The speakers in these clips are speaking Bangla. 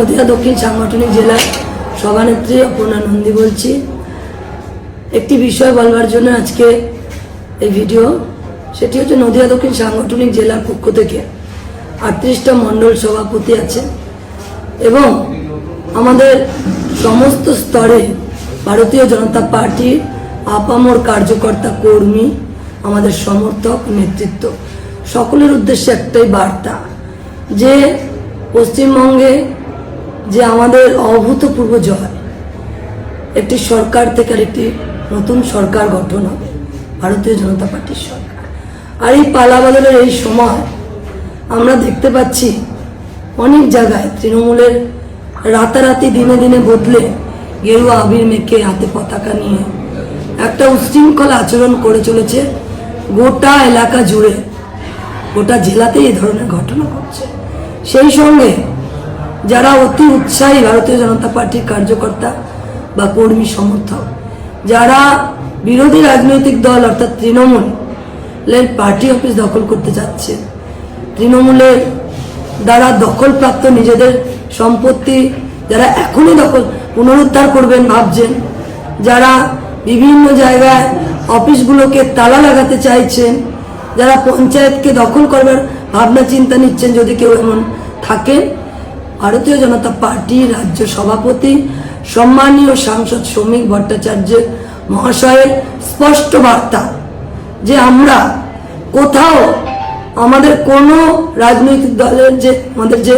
নদিয়া দক্ষিণ সাংগঠনিক জেলার সভানেত্রী অপর্ণা নন্দী বলছি। একটি বিষয় বলবার জন্য আজকে এই ভিডিও, সেটি হচ্ছে নদিয়া দক্ষিণ সাংগঠনিক জেলার পক্ষ থেকে 38টা মণ্ডল সভাপতি আছে এবং আমাদের সমস্ত স্তরে ভারতীয় জনতা পার্টির আপামর কার্যকর্তা, কর্মী, আমাদের সমর্থক, নেতৃত্ব সকলের উদ্দেশ্যে একটাই বার্তা যে পশ্চিমবঙ্গে যে আমাদের অভূতপূর্ব জয়, একটি সরকার থেকে আরেকটি নতুন সরকার গঠন হবে, ভারতীয় জনতা পার্টির সরকার। আর এই পালাবদলের এই সময় আমরা দেখতে পাচ্ছি অনেক জায়গায় তৃণমূলের রাতারাতি দিনে দিনে বদলে গেরুয়া আবির মেখে হাতে পতাকা নিয়ে একটা উচ্ছৃঙ্খল আচরণ করে চলেছে। গোটা এলাকা জুড়ে, গোটা জেলাতে এই ধরনের ঘটনা ঘটছে। সেই সঙ্গে যারা অতি উৎসাহী ভারতীয় জনতা পার্টির কার্যকর্তা বা কর্মী সমর্থক, যারা বিরোধী রাজনৈতিক দল অর্থাৎ তৃণমূলের পার্টি অফিস দখল করতে যাচ্ছে, তৃণমূলের দ্বারা দখলপ্রাপ্ত নিজেদের সম্পত্তি যারা এখনই পুনরুদ্ধার করবেন ভাবছেন, যারা বিভিন্ন জায়গায় অফিসগুলোকে তালা লাগাতে চাইছেন, যারা পঞ্চায়েতকে দখল করবার ভাবনা চিন্তা নিচ্ছেন, যদি কেউ এমন থাকেন, ভারতীয় জনতা পার্টির রাজ্য সভাপতি সম্মানীয় সাংসদ শ্রমিক ভট্টাচার্যের মহাশয়ের স্পষ্ট বার্তা যে আমরা কোথাও আমাদের কোনো রাজনৈতিক দলের আমাদের যে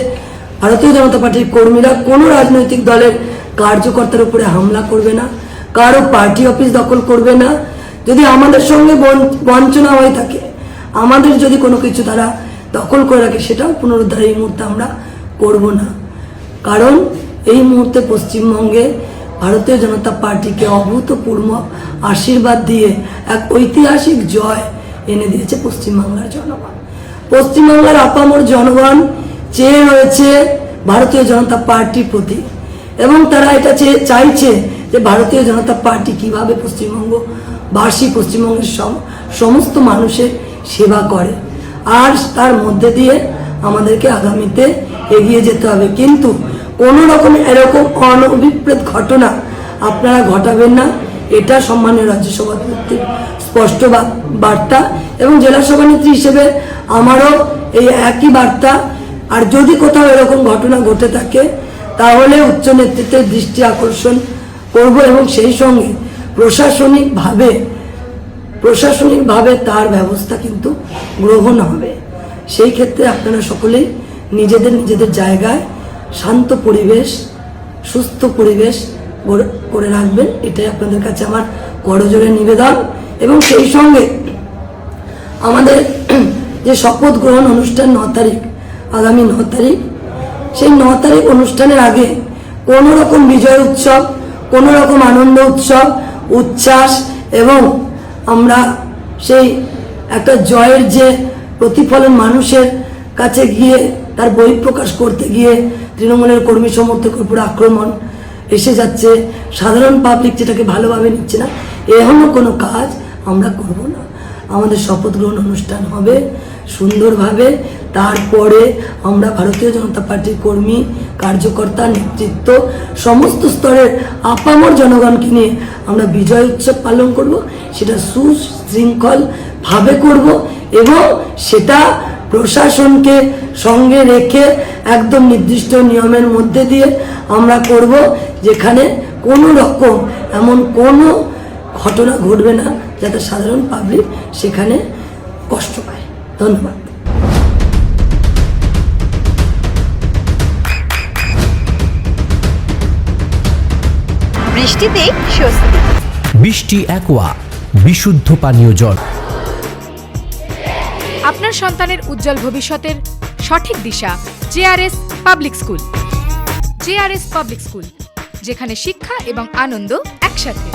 ভারতীয় জনতা পার্টির কর্মীরা কোনো রাজনৈতিক দলের কার্যকর্তার উপরে হামলা করবে না, কারো পার্টি অফিস দখল করবে না। যদি আমাদের সঙ্গে বঞ্চনা হয়ে থাকে, আমাদের যদি কোনো কিছু তারা দখল করে রাখে, সেটাও পুনরুদ্ধার এই মুহূর্তে আমরা করব না। কারণ এই মুহূর্তে পশ্চিমবঙ্গে ভারতীয় জনতা পার্টিকে অভূতপূর্ব আশীর্বাদ দিয়ে এক ঐতিহাসিক জয় এনে দিয়েছে পশ্চিমবাংলার জনগণ। পশ্চিমবাংলার আপামর জনগণ চেয়ে রয়েছে ভারতীয় জনতা পার্টির প্রতি এবং তারা এটা চাইছে যে ভারতীয় জনতা পার্টি কিভাবে পশ্চিমবঙ্গবাসী, পশ্চিমবঙ্গের সমস্ত মানুষের সেবা করে, আর তার মধ্যে দিয়ে আমাদেরকে আগামীতে এগিয়ে যেতে হবে। কিন্তু কোনো রকম এরকম অনভিপ্রেত ঘটনা আপনারা ঘটাবেন না, এটা সম্মানীয় রাজ্য সভাপতির স্পষ্ট বার্তা এবং জেলা সভানেত্রী হিসেবে আমারও এই একই বার্তা। আর যদি কোথাও এরকম ঘটনা ঘটে থাকে তাহলে উচ্চ নেতৃত্বের দৃষ্টি আকর্ষণ করব এবং সেই সঙ্গে প্রশাসনিকভাবে তার ব্যবস্থা কিন্তু গ্রহণ হবে। সেই ক্ষেত্রে আপনারা সকলেই নিজেদের জায়গায় শান্ত পরিবেশ, সুস্থ পরিবেশ করে রাখবেন, এটাই আপনাদের কাছে আমার করজোড়ে নিবেদন। এবং সেই সঙ্গে আমাদের যে শপথ গ্রহণ অনুষ্ঠান 9 তারিখ, আগামী 9 তারিখ, সেই 9 তারিখ অনুষ্ঠানের আগে কোনো রকম বিজয় উৎসব, কোনো রকম আনন্দ উৎসব, উচ্ছ্বাস এবং আমরা সেই একটা জয়ের যে প্রতিফলন মানুষের কাছে গিয়ে তার বহিঃপ্রকাশ করতে গিয়ে তৃণমূলের কর্মী সমর্থকের উপর আক্রমণ এসে যাচ্ছে, সাধারণ পাবলিক যেটাকে ভালোভাবে নিচ্ছে না, এমনও কোনো কাজ আমরা করব না। আমাদের শপথ গ্রহণ অনুষ্ঠান হবে সুন্দরভাবে। তারপরে আমরা ভারতীয় জনতা পার্টির কর্মী, কার্যকর্তা, নেতৃত্ব, সমস্ত স্তরের আপামর জনগণকে নিয়ে আমরা বিজয় উৎসব পালন করব। সেটা সুশৃঙ্খলভাবে করব এবং সেটা প্রশাসনকে সঙ্গে রেখে একদম নির্দিষ্ট নিয়মের মধ্যে দিয়ে আমরা করব, যেখানে কোনো রকম এমন কোনো ঘটনা ঘটবে না যাতে সাধারণ পাবলিক সেখানে কষ্ট পায়। ধন্যবাদ। বৃষ্টিতে স্বস্তি। বৃষ্টি অ্যাকোয়া, বিশুদ্ধ পানীয় জল। আপনার সন্তানের উজ্জ্বল ভবিষ্যতের সঠিক দিশা JRS public school. JRS public school, যেখানে শিক্ষা এবং আনন্দ একসাথে।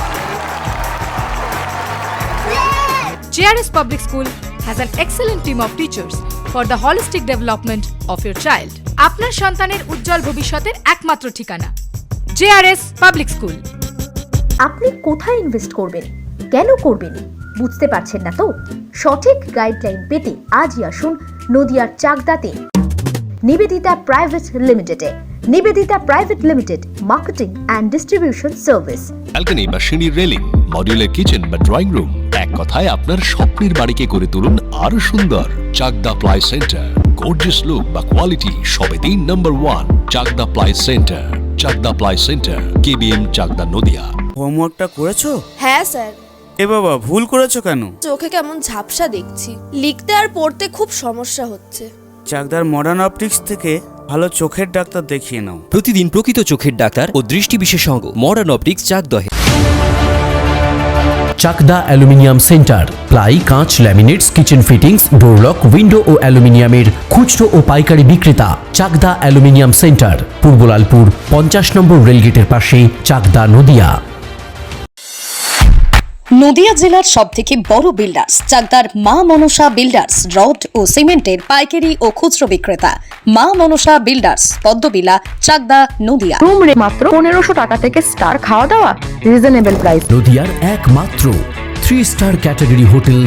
JRS public school has an excellent team of teachers for the holistic development of your child. আপনার সন্তানের উজ্জ্বল ভবিষ্যতের একমাত্র ঠিকানা জেআরএস পাবলিক স্কুল। আপনি কোথায় ইনভেস্ট করবেন, কেন করবেন বুঝতে পারছেন না তো? সঠিক গাইডলাইন পেতে আজই আসুন নদিয়ার চাকদাতে নিবেদিতা প্রাইভেট লিমিটেডে। Nivedita private limited, marketing and distribution service. Balcony বা সিঁড়ির রেলিং, মডিউলার কিচেন বা ড্রয়িং রুম, এক কথায় আপনার স্বপ্নের বাড়িকে করে তুলুন আরো সুন্দর। Chakda ply centre, gorgeous look বা কোয়ালিটি সবে 3 number 1 Chakda ply centre. Chakda ply centre, KBM, Chakda, Nadia. হোমওয়ার্কটা করেছো? হ্যাঁ স্যার। এ বাবা, ভুল করেছো কেন? চোখে কেমন ঝাপসা দেখছি, লিখতে আর পড়তে খুব সমস্যা হচ্ছে। চাকদার মডার্ন অপটিক্স থেকে ভালো চোখের ডাক্তার দেখিয়ে নাও। প্রতিদিন প্রকৃত চোখের ডাক্তার ও দৃষ্টি বিশেষজ্ঞ মডার্ন অপটিক্স চাকদহে। চাকদা অ্যালুমিনিয়াম সেন্টার, প্লাই, কাঁচ, laminates, kitchen fittings, door lock, window ও অ্যালুমিনিয়ামের খুচরো ও পাইকারি বিক্রেতা। চাকদা অ্যালুমিনিয়াম সেন্টার, পূর্ব লালপুর 50 নম্বর রেলগেটের পাশে, চাকদা, নদিয়া। নদিয়া জেলার সবথেকে বড় বিল্ডার্স চাকদার মা মনসা বিল্ডার্স, রড ও সিমেন্টের পাইকারি ও খুচরো বিক্রেতা। মা মনসা বিল্ডার্স, পদ্মবিলা, চাকদা, নদিয়া। রুম রে মাত্র 1500 টাকা থেকে স্টার, খাওয়া দাওয়া রিজনেবল প্রাইস। নদিয়ার একমাত্র 3 স্টার ক্যাটাগরি হোটেল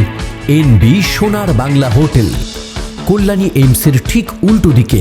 NB সোনার বাংলা হোটেল, কল্যাণী এইমসের ঠিক উল্টো দিকে।